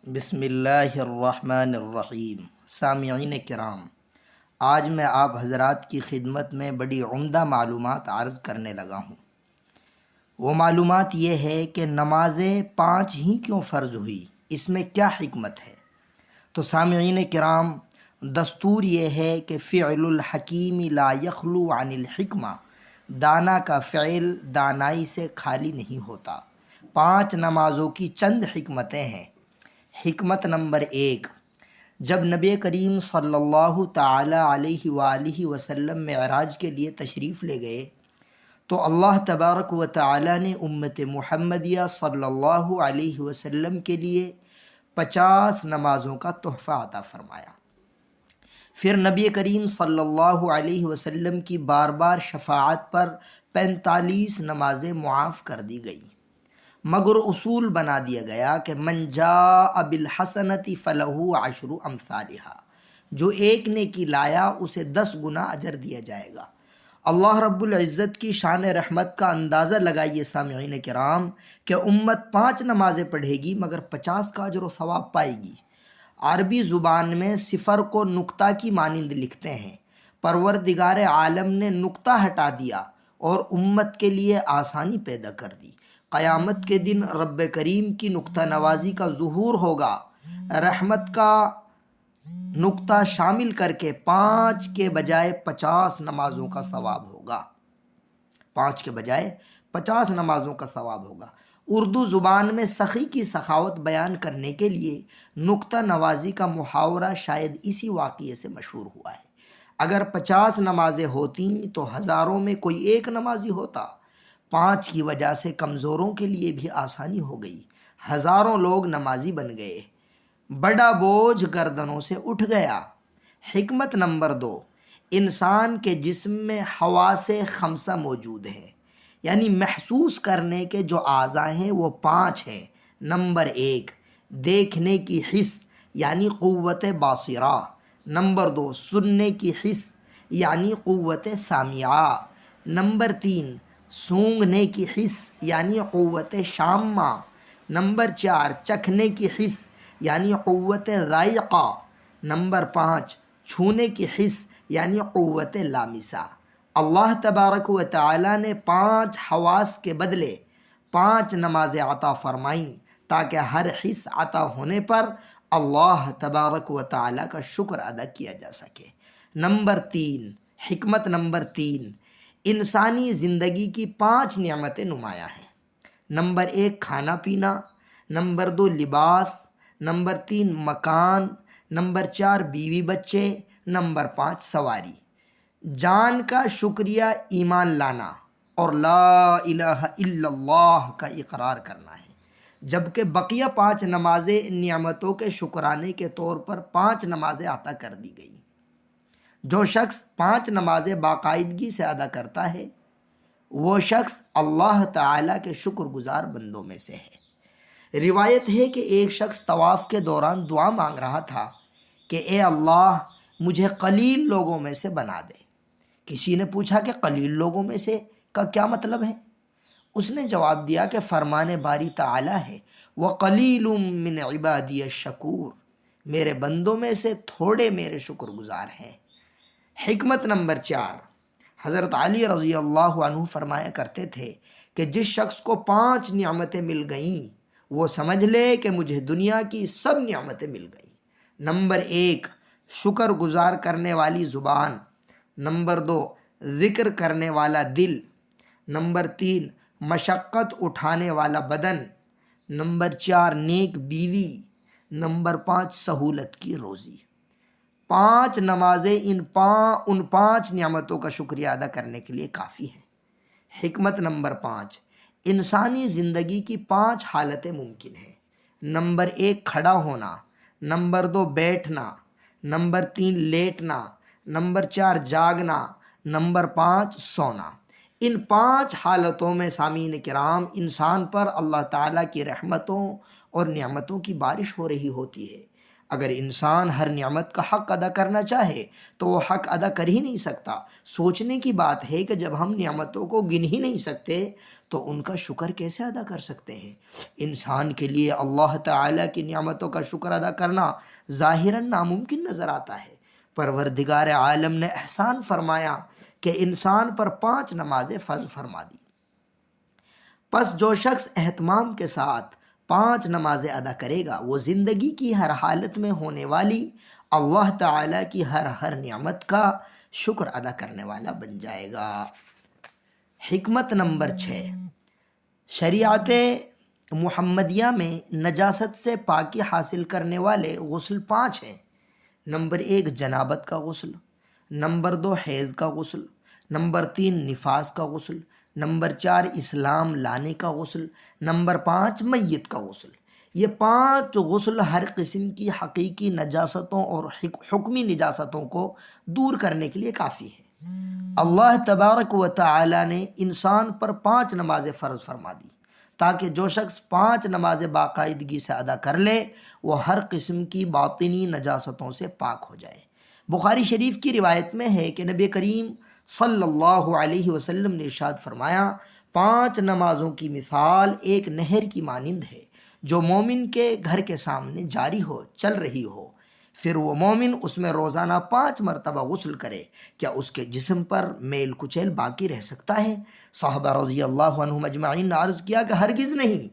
بسم اللہ الرحمن الرحیم۔ سامعین کرام، آج میں آپ حضرات کی خدمت میں بڑی عمدہ معلومات عرض کرنے لگا ہوں۔ وہ معلومات یہ ہے کہ نمازیں 5 ہی کیوں فرض ہوئی، اس میں کیا حکمت ہے؟ تو سامعین کرام، دستور یہ ہے کہ فعل الحکیم لا یخلو عن الحکمہ، دانا کا فعل دانائی سے خالی نہیں ہوتا۔ 5 نمازوں کی چند حکمتیں ہیں۔ حکمت نمبر 1، جب نبی کریم صلی اللہ تعالی علیہ وآلہ وسلم معراج کے لیے تشریف لے گئے تو اللہ تبارک و تعالی نے امت محمدیہ صلی اللہ علیہ وسلم کے لیے 50 نمازوں کا تحفہ عطا فرمایا۔ پھر نبی کریم صلی اللہ علیہ وسلم کی بار بار شفاعت پر 45 نمازیں معاف کر دی گئیں، مگر اصول بنا دیا گیا کہ من جاء بالحسنۃ فلہ عشر امثالھا، جو ایک نیکی لایا اسے 10 گنا اجر دیا جائے گا۔ اللہ رب العزت کی شان رحمت کا اندازہ لگائیے سامعین کرام کہ امت 5 نمازیں پڑھے گی مگر 50 کا اجر و ثواب پائے گی۔ عربی زبان میں صفر کو نقطہ کی مانند لکھتے ہیں۔ پروردگار عالم نے نقطہ ہٹا دیا اور امت کے لیے آسانی پیدا کر دی۔ قیامت کے دن رب کریم کی نقطہ نوازی کا ظہور ہوگا، رحمت کا نقطہ شامل کر کے 5 کے بجائے 50 نمازوں کا ثواب ہوگا۔ 5 کے بجائے 50 نمازوں کا ثواب ہوگا۔ اردو زبان میں سخی کی سخاوت بیان کرنے کے لیے نقطہ نوازی کا محاورہ شاید اسی واقعے سے مشہور ہوا ہے۔ اگر 50 نمازیں ہوتیں تو ہزاروں میں کوئی ایک نمازی ہوتا۔ 5 کی وجہ سے کمزوروں کے لیے بھی آسانی ہو گئی، ہزاروں لوگ نمازی بن گئے، بڑا بوجھ گردنوں سے اٹھ گیا۔ حکمت نمبر 2، انسان کے جسم میں حواس خمسہ موجود ہیں، یعنی محسوس کرنے کے جو اعضاء ہیں وہ 5 ہیں۔ نمبر 1، دیکھنے کی حس یعنی قوت باصرہ۔ نمبر 2، سننے کی حس یعنی قوت سامعہ۔ نمبر 3، سونگھنے کی حس یعنی قوت شامہ۔ نمبر 4، چکھنے کی حس یعنی قوت ذائقہ۔ نمبر 5، چھونے کی حس یعنی قوت لامسہ۔ اللہ تبارک و تعالی نے 5 حواس کے بدلے 5 نمازیں عطا فرمائیں تاکہ ہر حس عطا ہونے پر اللہ تبارک و تعالی کا شکر ادا کیا جا سکے۔ نمبر 3، حکمت نمبر 3، انسانی زندگی کی 5 نعمتیں نمایاں ہیں۔ نمبر 1، کھانا پینا۔ نمبر 2، لباس۔ نمبر 3، مکان۔ نمبر 4، بیوی بچے۔ نمبر 5، سواری۔ جان کا شکریہ ایمان لانا اور لا الہ الا اللہ کا اقرار کرنا ہے، جبکہ بقیہ 5 نمازیں نعمتوں کے شکرانے کے طور پر 5 نمازیں عطا کر دی گئیں۔ جو شخص 5 نمازیں باقاعدگی سے ادا کرتا ہے وہ شخص اللہ تعالیٰ کے شکر گزار بندوں میں سے ہے۔ روایت ہے کہ ایک شخص طواف کے دوران دعا مانگ رہا تھا کہ اے اللہ مجھے قلیل لوگوں میں سے بنا دے۔ کسی نے پوچھا کہ قلیل لوگوں میں سے کا کیا مطلب ہے؟ اس نے جواب دیا کہ فرمان باری تعالیٰ ہے وَقَلِيلٌ مِّنْ عِبَادِيَ الشَّكُورُ، میرے بندوں میں سے تھوڑے میرے شکر گزار ہیں۔ حکمت نمبر 4، حضرت علی رضی اللہ عنہ فرمایا کرتے تھے کہ جس شخص کو 5 نعمتیں مل گئیں وہ سمجھ لے کہ مجھے دنیا کی سب نعمتیں مل گئیں۔ نمبر 1، شکر گزار کرنے والی زبان۔ نمبر 2، ذکر کرنے والا دل۔ نمبر 3، مشقت اٹھانے والا بدن۔ نمبر 4، نیک بیوی۔ نمبر 5، سہولت کی روزی۔ 5 نمازیں ان 5 نعمتوں کا شکریہ ادا کرنے کے لیے کافی ہیں۔ حکمت نمبر 5، انسانی زندگی کی 5 حالتیں ممکن ہیں۔ نمبر 1، کھڑا ہونا۔ نمبر 2، بیٹھنا۔ نمبر 3، لیٹنا۔ نمبر 4، جاگنا۔ نمبر 5، سونا۔ ان 5 حالتوں میں سامعین کرام انسان پر اللہ تعالیٰ کی رحمتوں اور نعمتوں کی بارش ہو رہی ہوتی ہے۔ اگر انسان ہر نعمت کا حق ادا کرنا چاہے تو وہ حق ادا کر ہی نہیں سکتا۔ سوچنے کی بات ہے کہ جب ہم نعمتوں کو گن ہی نہیں سکتے تو ان کا شکر کیسے ادا کر سکتے ہیں؟ انسان کے لیے اللہ تعالیٰ کی نعمتوں کا شکر ادا کرنا ظاہراً ناممکن نظر آتا ہے۔ پروردگار عالم نے احسان فرمایا کہ انسان پر 5 نمازیں فرض فرما دی۔ پس جو شخص اہتمام کے ساتھ 5 نمازیں ادا کرے گا وہ زندگی کی ہر حالت میں ہونے والی اللہ تعالیٰ کی ہر نعمت کا شکر ادا کرنے والا بن جائے گا۔ حکمت نمبر 6، شریعت محمدیہ میں نجاست سے پاکی حاصل کرنے والے غسل 5 ہیں۔ نمبر 1 جنابت کا غسل، نمبر 2 حیض کا غسل، نمبر 3 نفاس کا غسل، نمبر 4 اسلام لانے کا غسل، نمبر 5 میت کا غسل۔ یہ 5 غسل ہر قسم کی حقیقی نجاستوں اور حکمی نجاستوں کو دور کرنے کے لیے کافی ہے۔ اللہ تبارک و تعالی نے انسان پر 5 نمازیں فرض فرما دی تاکہ جو شخص 5 نمازیں باقاعدگی سے ادا کر لے وہ ہر قسم کی باطنی نجاستوں سے پاک ہو جائے۔ بخاری شریف کی روایت میں ہے کہ نبی کریم صلی اللہ علیہ وسلم نے ارشاد فرمایا، 5 نمازوں کی مثال ایک نہر کی مانند ہے جو مومن کے گھر کے سامنے جاری ہو، چل رہی ہو، پھر وہ مومن اس میں روزانہ 5 مرتبہ غسل کرے، کیا اس کے جسم پر میل کچیل باقی رہ سکتا ہے؟ صحابہ رضی اللہ عنہم اجمعین نے عرض کیا کہ ہرگز نہیں۔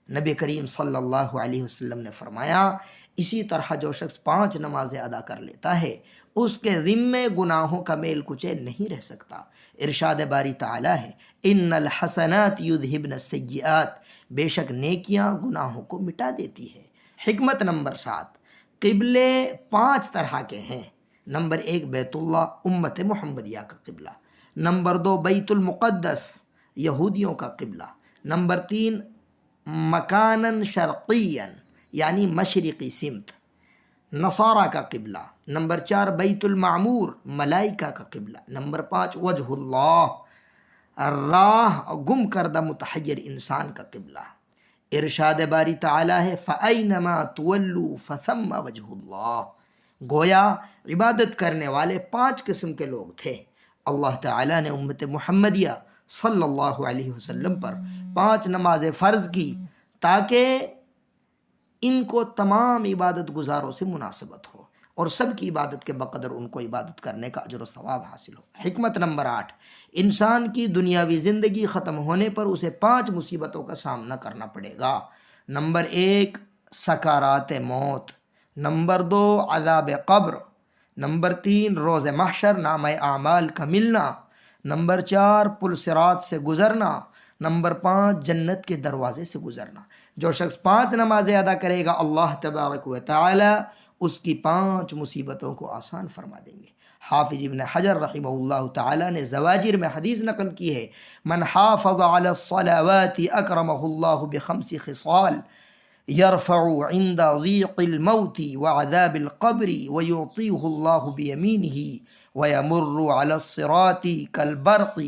نبی کریم صلی اللہ علیہ وسلم نے فرمایا، اسی طرح جو شخص 5 نمازیں ادا کر لیتا ہے اس کے ذمے گناہوں کا میل کچیل نہیں رہ سکتا۔ ارشاد باری تعالیٰ ہے، ان الحسنات یذہبن السیئات، بے شک نیکیاں گناہوں کو مٹا دیتی ہے۔ حکمت نمبر 7، قبلے 5 طرح کے ہیں۔ نمبر 1 بیت اللہ امت محمدیہ کا قبلہ، نمبر 2 بیت المقدس یہودیوں کا قبلہ، نمبر 3 مکانن شرقیاً یعنی مشرقی سمت نصارہ کا قبلہ، نمبر 4 بیت المعمور ملائکہ کا قبلہ، نمبر 5 وجہ اللہ راہ گم کردہ متحیر انسان کا قبلہ۔ ارشاد باری تعالیٰ ہے، فَأَيْنَمَا تُوَلُّوا فَثَمَّ وَجْهُ اللَّهِ، گویا عبادت کرنے والے 5 قسم کے لوگ تھے۔ اللہ تعالیٰ نے امت محمدیہ صلی اللہ علیہ وسلم پر 5 نمازیں فرض کی تاکہ ان کو تمام عبادت گزاروں سے مناسبت ہو اور سب کی عبادت کے بقدر ان کو عبادت کرنے کا اجر و ثواب حاصل ہو۔ حکمت نمبر 8، انسان کی دنیاوی زندگی ختم ہونے پر اسے 5 مصیبتوں کا سامنا کرنا پڑے گا۔ نمبر 1 سکارات موت، نمبر 2 عذاب قبر، نمبر 3 روز محشر نامہ اعمال کا ملنا، نمبر 4 پل صراط سے گزرنا، نمبر 5 جنت کے دروازے سے گزرنا۔ جو شخص 5 نمازیں ادا کرے گا اللہ تبارک و تعالی اس کی 5 مصیبتوں کو آسان فرما دیں گے۔ حافظ ابن حجر رحمہ اللہ تعالی نے زواجر میں حدیث نقل کی ہے، من حافظ علی الصلوات اکرمہ اللہ ب5 خصال یرفع عند ضیق الموت وعذاب القبر ویعطیہ اللہ بیمینہ ویمر علی الصراط کالبرق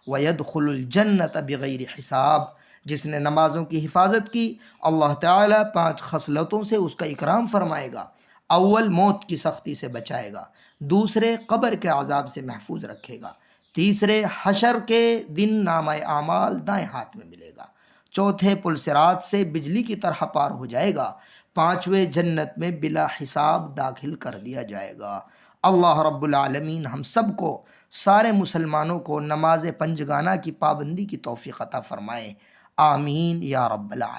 ویدخل الجنت بغیر حساب۔ جس نے نمازوں کی حفاظت کی اللہ تعالیٰ 5 خصلتوں سے اس کا اکرام فرمائے گا۔ اول موت کی سختی سے بچائے گا، دوسرے قبر کے عذاب سے محفوظ رکھے گا، تیسرے حشر کے دن نامہ اعمال دائیں ہاتھ میں ملے گا، چوتھے پل صراط سے بجلی کی طرح پار ہو جائے گا، 5ویں جنت میں بلا حساب داخل کر دیا جائے گا۔ اللہ رب العالمین ہم سب کو، سارے مسلمانوں کو نماز پنجگانہ کی پابندی کی توفیق عطا فرمائے، آمین یا رب العالمین۔